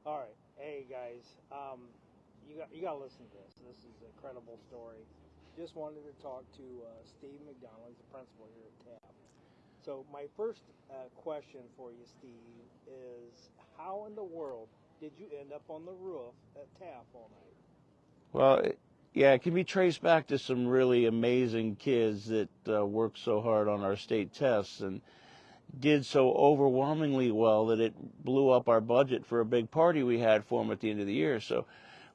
All right, hey guys, you got to listen to this. This is an incredible story. Just wanted to talk to Steve McDonnell. He's the principal here at TAF. So my first question for you, Steve, is how in the world did you end up on the roof at TAF all night? Yeah, it can be traced back to some really amazing kids that worked so hard on our state tests and did so overwhelmingly well that it blew up our budget for a big party we had for them at the end of the year. So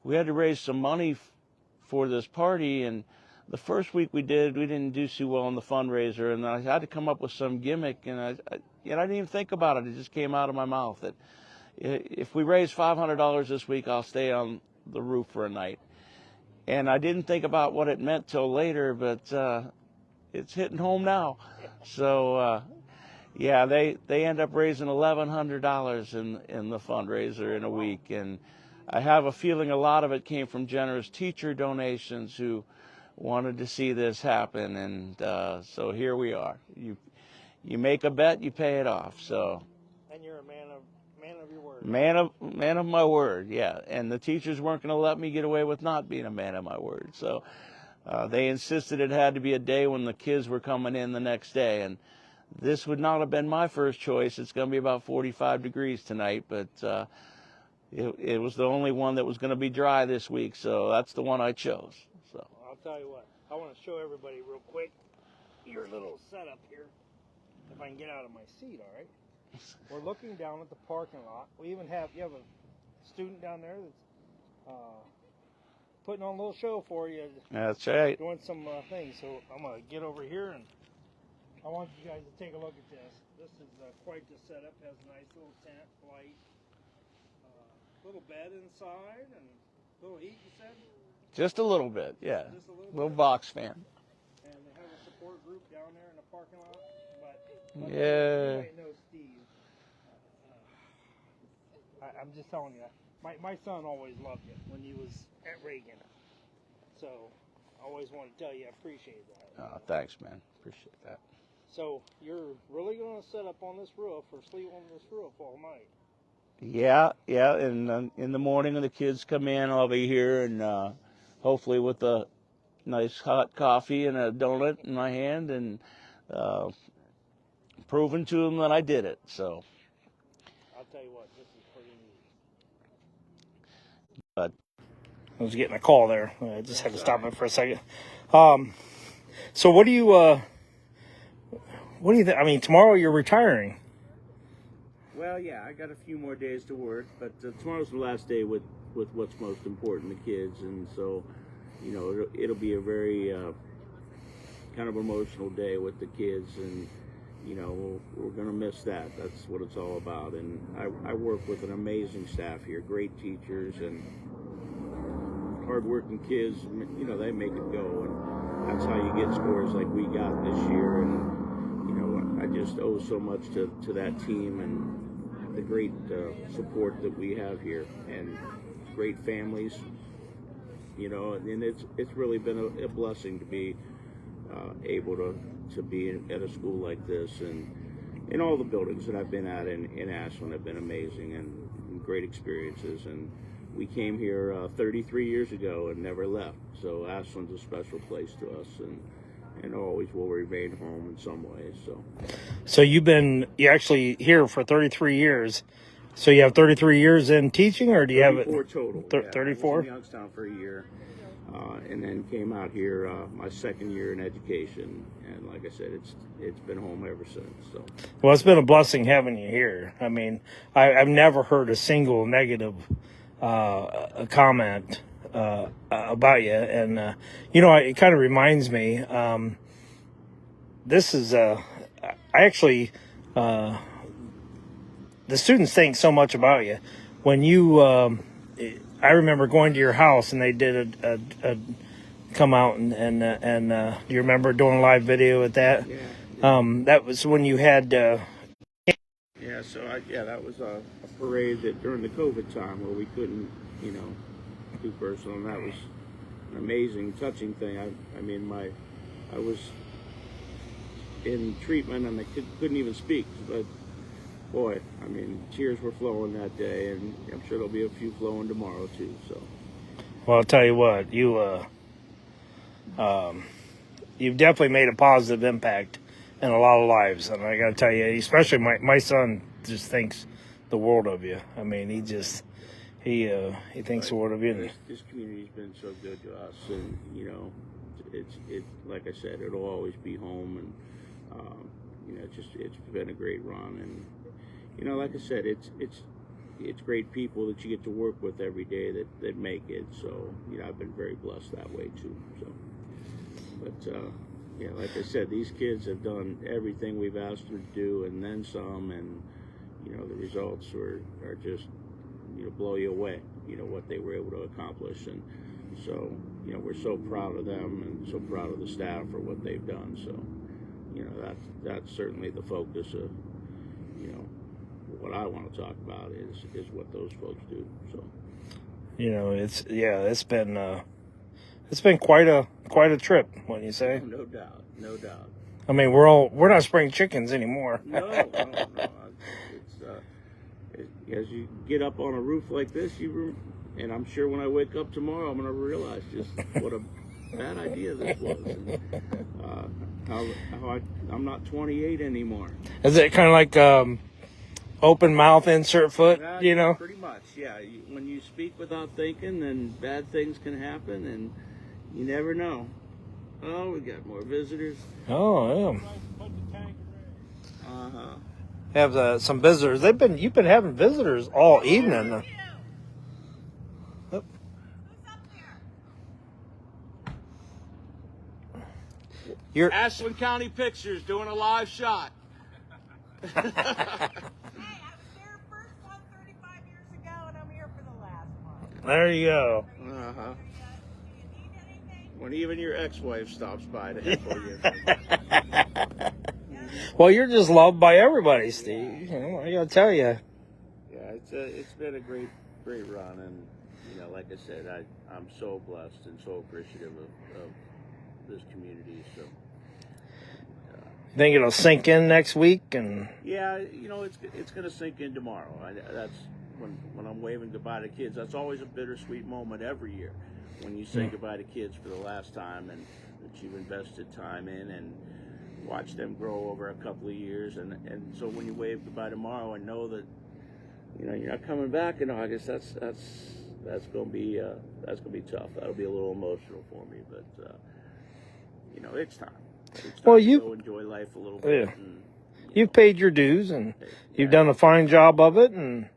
we had to raise some money for this party, and the first week we didn't do too well in the fundraiser, and I had to come up with some gimmick, and I didn't even think about it. It just came out of my mouth that if we raise $500 this week, I'll stay on the roof for a night. And I didn't think about what it meant till later, but it's hitting home now. So yeah, they end up raising $1,100 in the fundraiser in a week, and I have a feeling a lot of it came from generous teacher donations who wanted to see this happen, and so here we are. You make a bet, you pay it off. So. And you're a man of your word. Man of my word, yeah. And the teachers weren't going to let me get away with not being a man of my word. So they insisted it had to be a day when the kids were coming in the next day. And this would not have been my first choice. It's going to be about 45 degrees tonight, but it was the only one that was going to be dry this week. So that's the one I chose. So Well, I'll tell you what. I want to show everybody real quick your little setup here. If I can get out of my seat, all right? We're looking down at the parking lot. You have a student down there that's putting on a little show for you. That's right. Doing some things. So I'm going to get over here, and I want you guys to take a look at this. This is quite the setup. Has a nice little tent, light, little bed inside, and a little heat, you said? Just a little bit, yeah. Just a little bit. box fan. And they have a support group down there in the parking lot. But Yeah. you might know Steve. I'm just telling you, my son always loved you when he was at Reagan. So I always want to tell you I appreciate that. Oh, thanks, man. Appreciate that. So you're really going to set up on this roof or sleep on this roof all night? Yeah, and in the morning when the kids come in, I'll be here, and hopefully with a nice hot coffee and a donut in my hand, and proving to them that I did it. So I'll tell you what, this is pretty neat. But I was getting a call there. I just had to stop it for a second. So what do you think? I mean, tomorrow you're retiring. well, yeah, I got a few more days to work, but tomorrow's the last day with what's most important, the kids, and so it'll be a very kind of emotional day with the kids, and we're going to miss that. That's what it's all about. And I work with an amazing staff here, great teachers and hardworking kids. They make it go, and that's how you get scores like we got this year. And I just owe so much to that team and the great support that we have here, and great families. And it's really been a blessing to be able to be at a school like this, and all the buildings that I've been at in Ashland have been amazing and great experiences. And we came here 33 years ago and never left. So Ashland's a special place to us, and always will remain home in some ways. So you're actually here for 33 years. So you have 33 years in teaching, or do you have it? 34 total. 34? I was in Youngstown for a year. And then came out here my second year in education, and like I said, it's been home ever since. So, well, it's been a blessing having you here. I mean, I've never heard a single negative comment about you, and it kind of reminds me. This is I actually the students think so much about you when you. I remember going to your house, and they did a come out and do you remember doing a live video with that? Yeah. That was when you had. Yeah, so that was a parade that during the COVID time where we couldn't, do personal, and that was an amazing, touching thing. I was in treatment and I couldn't even speak, but boy, I mean, tears were flowing that day, and I'm sure there'll be a few flowing tomorrow too. So, Well, I'll tell you what, you've definitely made a positive impact in a lot of lives, and I got to tell you, especially my son just thinks the world of you. I mean, he thinks the world of you. This community's been so good to us, and it's like I said, it'll always be home, and it's been a great run, and like I said, it's great people that you get to work with every day that make it. So I've been very blessed that way too. So, but like I said, these kids have done everything we've asked them to do, and then some, and the results are just blow you away. What they were able to accomplish, and so we're so proud of them and so proud of the staff for what they've done. So that's certainly the focus of what I want to talk about is what those folks do. So it's been quite a trip, wouldn't you say? No doubt. I mean, we're not spring chickens anymore. No. It's as you get up on a roof like this, and I'm sure when I wake up tomorrow, I'm going to realize just what a bad idea this was, and how I'm not 28 anymore. Is it kind of like open mouth, insert foot? Pretty much, yeah. When you speak without thinking, then bad things can happen, and you never know. Oh, we got more visitors. Oh, yeah. Have some visitors. You've been having visitors all evening. You're Ashland County Pictures doing a live shot. Hey, I was there first one 35 years ago, and I'm here for the last one. There you go. Do you need anything? When even your ex-wife stops by to heckle you. Well, you're just loved by everybody, Steve. I gotta tell you. Yeah, it's been a great run, and like I said, I'm so blessed and so appreciative of this community. So. Think it'll sink in next week, and yeah, it's going to sink in tomorrow. That's when I'm waving goodbye to kids. That's always a bittersweet moment every year when you say goodbye to kids for the last time, and that you've invested time in and watch them grow over a couple of years, and so when you wave goodbye tomorrow and know that you're not coming back in August, that's going to be tough. That'll be a little emotional for me, but it's time. Well, you go enjoy life a little bit. Yeah. You've paid your dues, and you've done a fine job of it, and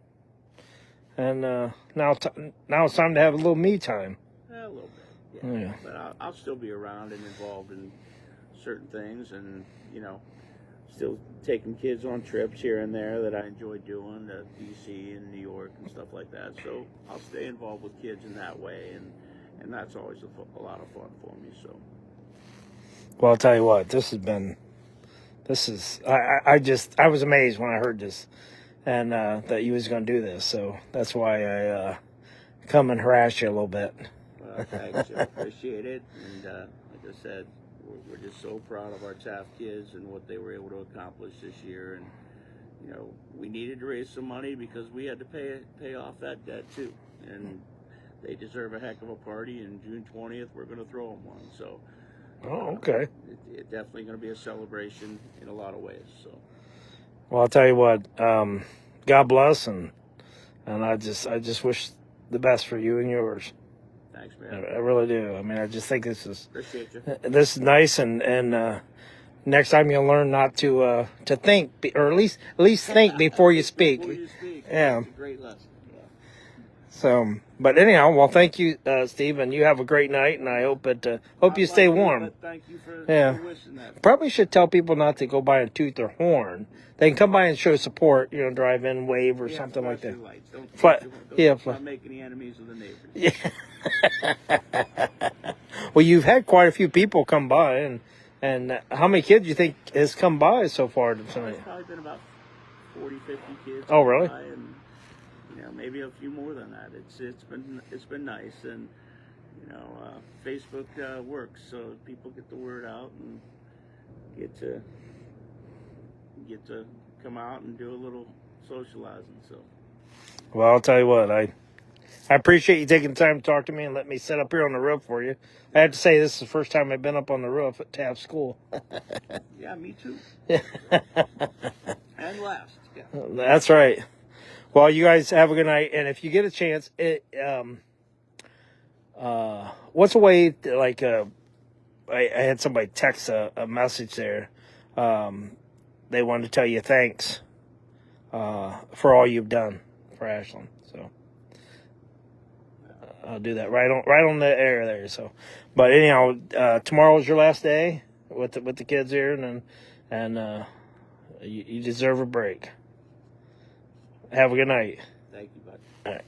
now it's time to have a little me time. A little bit, yeah. But I'll still be around and involved in certain things, and still taking kids on trips here and there that I enjoy doing to DC and New York and stuff like that. So I'll stay involved with kids in that way, and that's always a lot of fun for me. So. Well, I'll tell you what, I was amazed when I heard this, and that you was going to do this. So that's why I come and harass you a little bit. Well, thanks. I appreciate it. And like I said, we're just so proud of our Taft kids and what they were able to accomplish this year. And, we needed to raise some money because we had to pay off that debt too. And they deserve a heck of a party. And June 20th, we're going to throw them one. So. Oh, okay. It's definitely going to be a celebration in a lot of ways. So. Well, I'll tell you what. God bless, and I just wish the best for you and yours. Thanks, man. I really do. I mean, I just think this is nice, and next time you'll learn not to think, or at least think before you speak. Yeah. It's a great lesson. Yeah. So, but anyhow, well, thank you, Steve, and you have a great night, and I hope you stay warm. Thank you for wishing that. Probably should tell people not to go by and toot their horn. They can come by and show support, drive in, wave, or something like that. Lights. Don't make any enemies of the neighbors. Yeah. Well, you've had quite a few people come by, and how many kids do you think has come by so far tonight? It's probably been about 40, 50 kids. Oh, really? And, maybe a few more than that. It's been nice, and Facebook works, so people get the word out and get to come out and do a little socializing. So. Well, I'll tell you what, I appreciate you taking the time to talk to me and let me sit up here on the roof for you. I have to say, this is the first time I've been up on the roof at Taft School. Yeah, me too. And last. Yeah. That's right. Well, you guys have a good night, and if you get a chance, what's a way to, like, I had somebody text a message there. They wanted to tell you thanks for all you've done for Ashland. So I'll do that right on the air there. So, but anyhow, tomorrow's your last day with the kids here, and you deserve a break. Have a good night. Thank you, bud. All right.